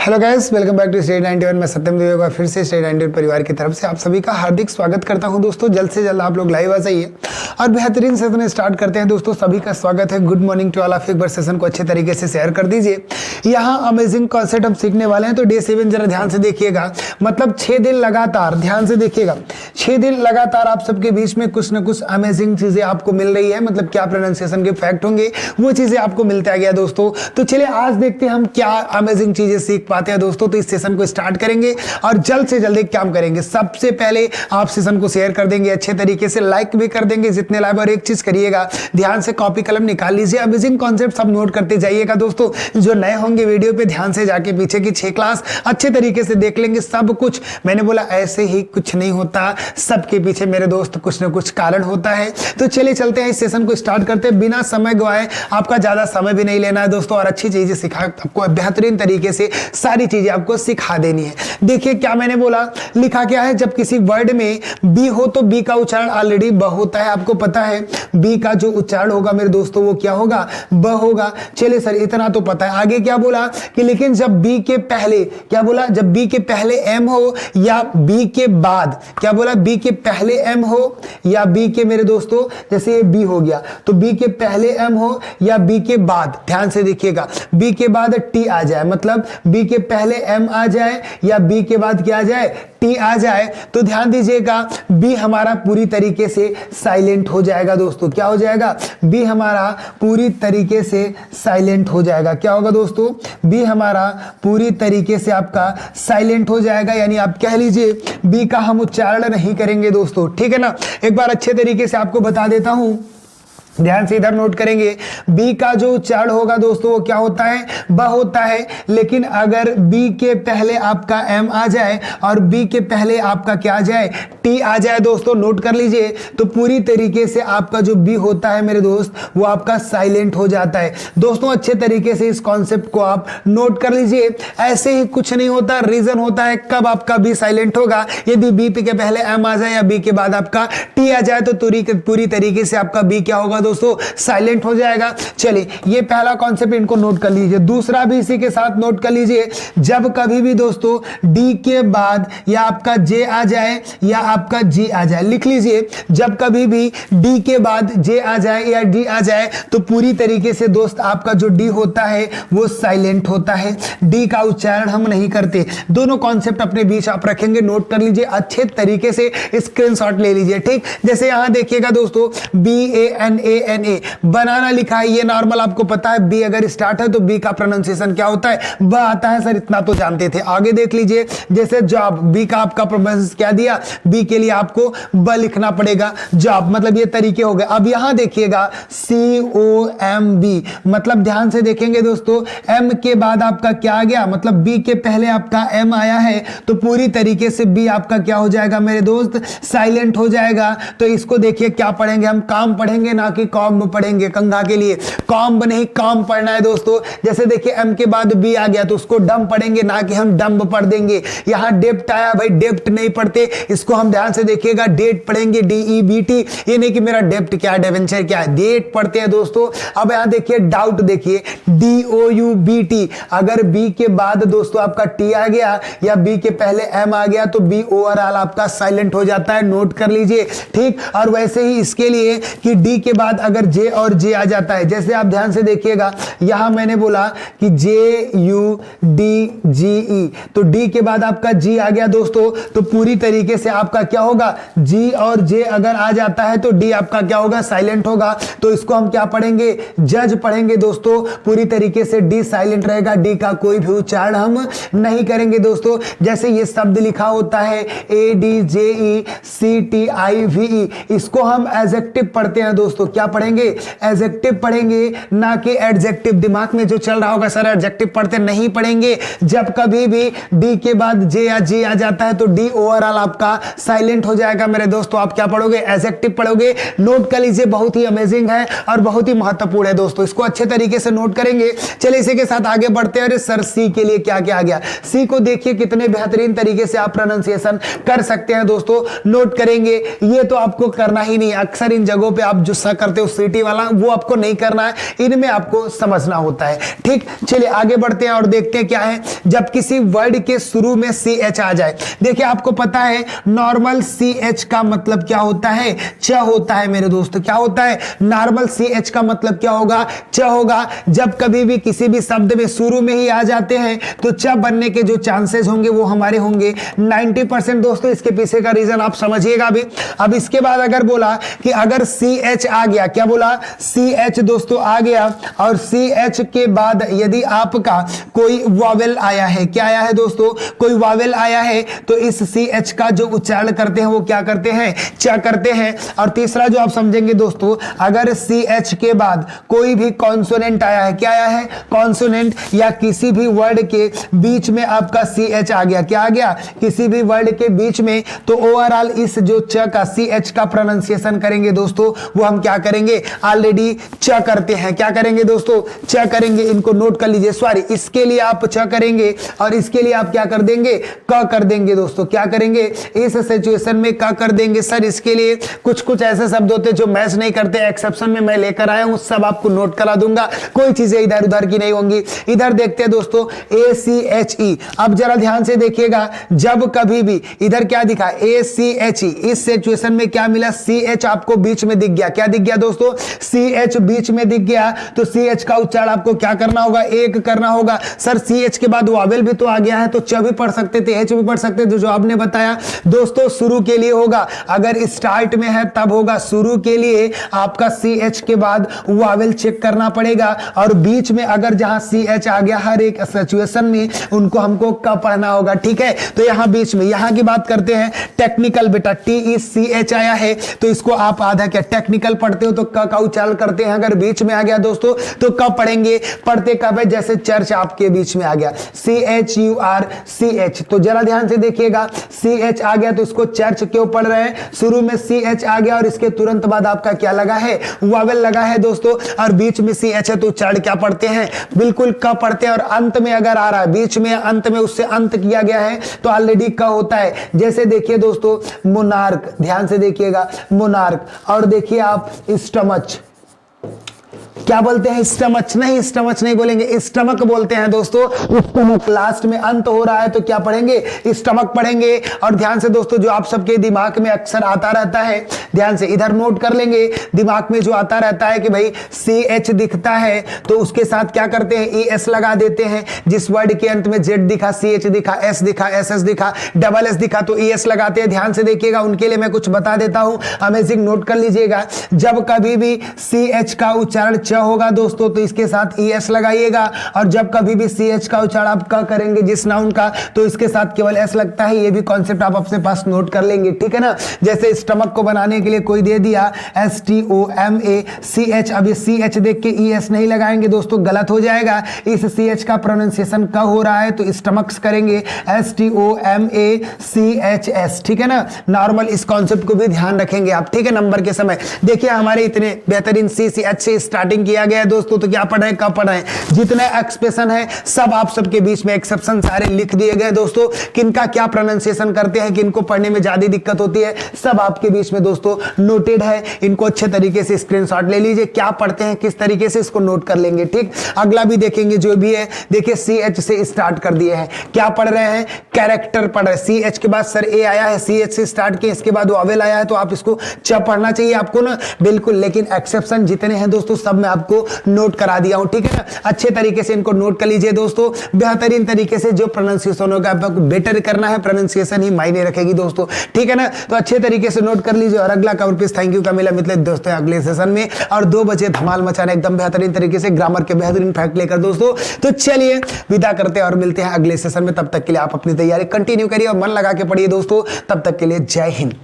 Hello guys, welcome back to study 91। मैं सत्यम देव फिर से स्टडी 91 परिवार की तरफ से आप सभी का हार्दिक स्वागत करता हूं। दोस्तों जल्द से जल्द आप लोग लाइव आ जाइए और बेहतरीन सेशन स्टार्ट करते हैं। दोस्तों सभी का स्वागत है। Good morning to all of. एक बार सेशन को अच्छे तरीके से शेयर कर दीजिए। यहाँ अमेजिंग कॉन्सेप्ट हम सीखने वाले हैं, तो डे 7 जरा ध्यान से देखिएगा। मतलब 6 दिन लगातार, ध्यान से देखिएगा, 6 दिन लगातार आप सबके बीच में कुछ ना कुछ अमेजिंग चीजें आपको मिल रही है। मतलब क्या प्रोनाउंसिएशन के फैक्ट होंगे वो चीजें आपको मिलता गया दोस्तों। तो चलिए आज देखते हैं हम क्या अमेजिंग चीजें सीख पाते हैं दोस्तों। तो इस सेशन को स्टार्ट करेंगे और जल्द से जल्द क्या हम करेंगे, सबसे पहले आप सेशन को शेयर कर देंगे अच्छे तरीके से, लाइक भी कर देंगे जितने लाइव। और एक चीज करिएगा, ध्यान से कॉपी कलम निकाल लीजिए, अमेजिंग कॉन्सेप्ट सब नोट करते जाइएगा दोस्तों। जो नए होंगे वीडियो पे ध्यान से जाके पीछे की 6 क्लास अच्छे तरीके से देख लेंगे। सब कुछ मैंने बोला ऐसे ही कुछ नहीं होता, सबके पीछे मेरे दोस्त कुछ ना कुछ कारण होता है। तो चलिए चलते हैं, इस सेशन को स्टार्ट करते हैं बिना समय गवाए। आपका ज्यादा समय भी नहीं लेना है दोस्तों और अच्छी चीजें सिखा, आपको बेहतरीन तरीके से सारी चीजें आपको सिखा देनी है। देखिए क्या मैंने बोला, लिखा क्या है, जब किसी वर्ड में बी हो तो बी का उच्चारण ऑलरेडी ब होता है। आपको पता है बी का जो उच्चारण होगा मेरे दोस्तों वो क्या होगा, ब होगा। चलिए सर इतना तो पता है। आगे क्या बोला कि लेकिन जब बी के पहले, क्या बोला, जब बी के पहले एम हो या बी के बाद, क्या बोला, बी के पहले एम हो या बी के, मेरे दोस्तों जैसे ये बी हो गया तो बी के पहले एम हो या बी के बाद, ध्यान से देखिएगा, बी के बाद टी आ जाए, मतलब बी के पहले एम आ जाए या बी के बाद क्या आ जाए, टी आ जाए, तो ध्यान दीजिएगा बी हमारा पूरी तरीके से साइलेंट हो जाएगा दोस्तों। क्या हो जाएगा, बी हमारा पूरी तरीके से साइलेंट हो जाएगा। क्या होगा दोस्तों, बी हमारा पूरी तरीके से आपका साइलेंट हो जाएगा, यानी आप कह लीजिए बी का हम उच्चारण नहीं करेंगे दोस्तों, ठीक है ना। एक बार अच्छे तरीके से आपको बता देता हूं, ध्यान से इधर नोट करेंगे। बी का जो उच्चारण होगा दोस्तों वो क्या होता है, ब होता है। लेकिन अगर बी के पहले आपका एम आ जाए और बी के पहले आपका क्या आ जाए, टी आ जाए दोस्तों, नोट कर लीजिए, तो पूरी तरीके से आपका जो बी होता है मेरे दोस्त वो आपका साइलेंट हो जाता है दोस्तों। अच्छे तरीके से इस कॉन्सेप्ट को आप नोट कर लीजिए। ऐसे ही कुछ नहीं होता, रीजन होता है कब आपका बी साइलेंट होगा। यदि बी के पहले एम आ जाए या बी के बाद आपका टी आ जाए तो पूरी तरीके से आपका बी क्या होगा दोस्तों, साइलेंट हो जाएगा। चलिए ये पहला कॉन्सेप्ट इनको नोट कर लीजिए। दूसरा भी इसी के साथ नोट कर लीजिए, जब कभी भी दोस्तों डी के बाद या आपका जे आ जाए या आपका जी आ जाए, लिख लीजिए, जब कभी भी डी के बाद जे आ जाए या डी आ जाए तो पूरी तरीके से दोस्त आपका जो डी होता है वो साइलेंट होता है। डी का उच्चारण हम नहीं करते। दोनों कॉन्सेप्ट अपने बीच आप रखेंगे, नोट कर लीजिए, अच्छे तरीके से स्क्रीनशॉट ले लीजिए, ठीक। जैसे यहां देखिएगा दोस्तों BANANA बनाना लिखा है, ये नॉर्मल आपको पता है, बी अगर स्टार्ट है तो बी का प्रोनाउंसिएशन क्या होता है, ब आता है सर, इतना तो जानते थे। आगे देख लीजिए, जैसे जॉब, बी का आपका प्रोनाउंसिएशन क्या दिया, बी के लिए आपको ब लिखना पड़ेगा, जॉब, मतलब ये तरीके हो गए। अब यहां देखिएगा COMB, मतलब ध्यान से देखेंगे दोस्तों, एम के बाद आपका क्या आ गया, मतलब बी के पहले आपका एम आया है तो पूरी तरीके से बी आपका क्या हो जाएगा मेरे दोस्त, साइलेंट हो जाएगा। तो इसको देखिए क्या पढ़ेंगे हम, काम पढ़ेंगे ना कि कॉम्ब पढ़ेंगे। कंघा के लिए कॉम्ब नहीं काम पढ़ना है दोस्तों। जैसे देखिए एम के बाद बी आ गया तो उसको डम पढ़ेंगे ना कि हम डम्ब पढ़ देंगे। यहां डेप्ट आया भाई, डेप्ट नहीं पढ़ते, इसको हम ध्यान से देखिएगा डेट पढ़ेंगे, DEBT। ये नहीं कि मेरा डेप्ट क्या है, डेवेंचर क्या है, डेट पढ़ते हैं दोस्तों। अब यहां देखिए डाउट, देखिए DOUBT। अगर बी के बाद दोस्तों आपका टी आ गया या बी के पहले एम आ गया तो बी ओवरऑल आपका साइलेंट हो जाता है, नोट कर लीजिए, ठीक। और वैसे ही इसके लिए कि डी के बाद अगर जे और जे आ जाता है, जैसे आप ध्यान से देखिएगा, यहां मैंने बोला कि JUDGE, तो डी के बाद आपका जी आ गया दोस्तों, तो पूरी तरीके से आपका क्या होगा, जी और जे अगर आ जाता है तो डी आपका क्या होगा, साइलेंट होगा। तो इसको हम क्या पढ़ेंगे, जज पढ़ेंगे दोस्तों। पूरी तरीके से डी साइलेंट रहेगा, डी का कोई भी उच्चारण हम नहीं करेंगे दोस्तों। जैसे ये शब्द लिखा होता है ADJECTIVE, इसको हम एडजेक्टिव पढ़ते हैं दोस्तों। क्या पढ़ेंगे, एडजेक्टिव पढ़ेंगे ना कि एडजेक्टिव। दिमाग में जो चल रहा होगा सर एडजेक्टिव पढ़ते, नहीं पढ़ेंगे। जब कभी भी डी के बाद जे या जी आ जाता है तो डी ओवरऑल आपका साइलेंट हो जाएगा मेरे दोस्तों। आप क्या पढ़ोगे, एडजेक्टिव पढ़ोगे। नोट कर लीजिए, बहुत ही अमेजिंग है और बहुत ही महत्वपूर्ण है दोस्तों, इसको अच्छे तरीके से नोट करेंगे। चलिए इसी के साथ आगे बढ़ते हैं। अरे सर सी के लिए क्या क्या आ गया, सी को देखिए कितने बेहतरीन तरीके से आप प्रोनाउंसिएशन कर सकते हैं दोस्तों, नोट करेंगे। ये तो आपको करना ही नहीं, अक्सर इन जगहों पे आप जो सा कर करते हो सिटी वाला, वो आपको नहीं करना है, इनमें आपको समझना होता है। ठीक, चलिए आगे बढ़ते हैं और देखते हैं क्या है जब किसी वर्ड के शुरू में सी एच आ जाए। देखिए आपको पता है नॉर्मल सी एच का मतलब क्या होता है, च होता है मेरे दोस्तों। क्या होता है नॉर्मल सी एच का मतलब क्या होगा, च होगा। जब कभी भी किसी भी शब्द में शुरू में ही आ जाते हैं तो च बनने के जो चांसेस होंगे वो हमारे होंगे 90% दोस्तों। इसके पीछे का रीजन आप समझिएगा अभी। अब इसके बाद अगर बोला कि अगर सी एच आ गया, क्या बोला, सी एच दोस्तों आ गया, और सी एच के बाद यदि आपका कोई वॉवेल आया है, क्या आया है दोस्तों, कोई वॉवेल आया है, तो इस सी एच का जो उच्चारण करते हैं वो क्या करते हैं, च करते हैं। और तीसरा जो आप समझेंगे दोस्तों, अगर सी एच के बाद कोई भी कॉन्सोनेंट आया है, क्या आया है, कॉन्सोनेंट, या किसी भी वर्ड के बीच में आपका सी एच आ गया, क्या आ गया, किसी भी वर्ड के बीच में, तो ओवरऑल इस जो च का सी एच का प्रोनाउंसिएशन करेंगे दोस्तों, वो हम क्या करेंगे, ऑलरेडी च करते हैं। क्या करेंगे दोस्तों, च करेंगे। इनको नोट कर लीजिए, सॉरी इसके लिए आप च करेंगे और इसके लिए आप क्या कर देंगे, क कर देंगे दोस्तों। क्या करेंगे, इस सिचुएशन में क कर देंगे। सर इसके लिए कुछ कुछ ऐसे शब्द होते हैं जो मैच नहीं करते, एक्सेप्शन में मैं लेकर आया हूं, सब आपको नोट करा दूंगा, कोई चीजें इधर उधर की नहीं होंगी। इधर देखते हैं दोस्तों ए सी एच ई। अब जरा ध्यान से देखिएगा, जब कभी भी इधर क्या दिखा, ए सी एच ई, इस सिचुएशन में क्या मिला, सी एच आपको बीच में दिख गया। क्या दिख गया दोस्तों, सी एच बीच में दिख गया, तो सी एच का उच्चारण आपको क्या करना होगा, एक करना होगा। सर सी एच के बाद वावेल भी तो आ गया है, तो च भी पढ़ सकते थे, एच भी पढ़ सकते थे, जो आपने बताया दोस्तों शुरू के लिए होगा। अगर स्टार्ट में है तब होगा, शुरू के लिए आपका सी एच के बाद वावेल चेक करना पड़ेगा, और बीच में अगर जहां सी एच आ गया हर एक सिचुएशन में उनको हमको क पढ़ना होगा। ठीक है, तो यहां बीच में, यहां की बात करते हैं टेक्निकल बेटा, टी ई सी एच आया है तो इसको आप आधा क्या टेक्निकल पढ़ते हो तो क का उच्चारण करते हैं। अगर बीच में आ गया दोस्तों तो क पढ़ेंगे, पढ़ते कब है, जैसे चर्च आपके बीच में आ गया, C H U R C H. तो जरा ध्यान से देखिएगा, सी एच आ गया तो इसको चर्च क्यों पढ़ रहे हैं, शुरू में सी एच आ गया और इसके तुरंत बाद आपका क्या लगा है, वावेल लगा है दोस्तों, और बीच में सी एच है तो उच्चारण क्या पढ़ते हैं, बिल्कुल क पढ़ते हैं। और अंत में अगर आ रहा है, बीच में अंत में उससे अंत किया गया है तो ऑलरेडी क होता है। जैसे देखिए दोस्तों मोनार्क, ध्यान से देखिएगा मोनार्क, और देखिए आप स्टमच, क्या बोलते हैं, स्टमच नहीं, स्टमच नहीं बोलेंगे, स्टमक बोलते हैं दोस्तों। स्टमक लास्ट में अंत हो रहा है तो क्या पढ़ेंगे, स्टमक पढ़ेंगे। और ध्यान से दोस्तों जो आप सबके दिमाग में अक्सर आता रहता है, ध्यान से इधर नोट कर लेंगे, दिमाग में जो आता रहता है कि भाई सी एच दिखता है तो उसके साथ क्या करते हैं, ई एस लगा देते हैं। जिस वर्ड के अंत में जेड दिखा, सी एच दिखा, एस दिखा, एस एस दिखा, डबल एस दिखा तो ई एस लगाते हैं। ध्यान से देखिएगा, उनके लिए मैं कुछ बता देता हूं, अमेजिंग, नोट कर लीजिएगा। जब कभी भी सी एच का उच्चारण च होगा दोस्तों तो इसके साथ ई एस लगाइएगा, और जब कभी भी सी एच का उच्चारण आप क करेंगे जिस नाउन का तो इसके साथ केवल एस लगता है। ये भी कॉन्सेप्ट आप अपने पास नोट कर लेंगे, ठीक है ना। जैसे स्टमक को बनाने के लिए कोई दे दिया S T O M A C H, अब ये सी एच देख के ई एस नहीं लगाएंगे दोस्तों, गलत हो जाएगा। इस सी एच का प्रोनाउंसिएशन क हो रहा है तो स्टमक्स करेंगे S T O M A C H S, ठीक है ना। नॉर्मल इस कॉन्सेप्ट को भी ध्यान रखेंगे आप, ठीक है। नंबर के समय देखिए हमारे इतने बेहतरीन सी एच से स्टार्टिंग किया गया है दोस्तों, तो क्या पढ़ रहे हैं, कब पढ़ रहे हैं, जितने एक्सप्रेशन है सब आप सबके बीच में एक्सेप्शन सारे लिख दिए गए दोस्तों। किनका क्या प्रोनाउंसिएशन करते हैं, किनको पढ़ने में ज्यादा दिक्कत होती है, सब आपके बीच में दोस्तों नोटेड है। इनको अच्छे तरीके से स्क्रीनशॉट ले लीजिए, क्या पढ़ते हैं किस तरीके से इसको नोट कर लेंगे, ठीक। अगला भी देखेंगे जो भी है, देखिए सी एच से स्टार्ट कर दिए हैं, क्या पढ़ रहे हैं, कैरेक्टर पढ़ रहे हैं। सी एच के बाद सर ए आया है, सी एच से स्टार्ट किए, इसके बाद वावेल आया है तो आप इसको च पढ़ना चाहिए आपको ना, बिल्कुल। लेकिन एक्सेप्शन जितने हैं दोस्तों सब मैं आपको नोट करा दिया हूं, ठीक है ना। अच्छे तरीके से इनको नोट कर लीजिए दोस्तों, बेहतरीन तरीके से जो प्रोनाउंसिएशन होगा आपको बेटर करना है, प्रोनाउंसिएशन ही मायने रखेगी दोस्तों, ठीक है ना। तो अच्छे तरीके से नोट कर लीजिए। और अगला कवर पीस थैंक यू का मिला मित्र दोस्तों अगले सेशन में, और 2 बजे धमाल मचाना एकदम बेहतरीन तरीके से ग्रामर के बेहतरीन फैक्ट लेकर दोस्तों। तो चलिए विदा करते हैं और मिलते हैं अगले सेशन में, तब तक के लिए आप अपनी तैयारी कंटिन्यू करिए और मन लगा के पढ़िए दोस्तों। तब तक के लिए जय हिंद।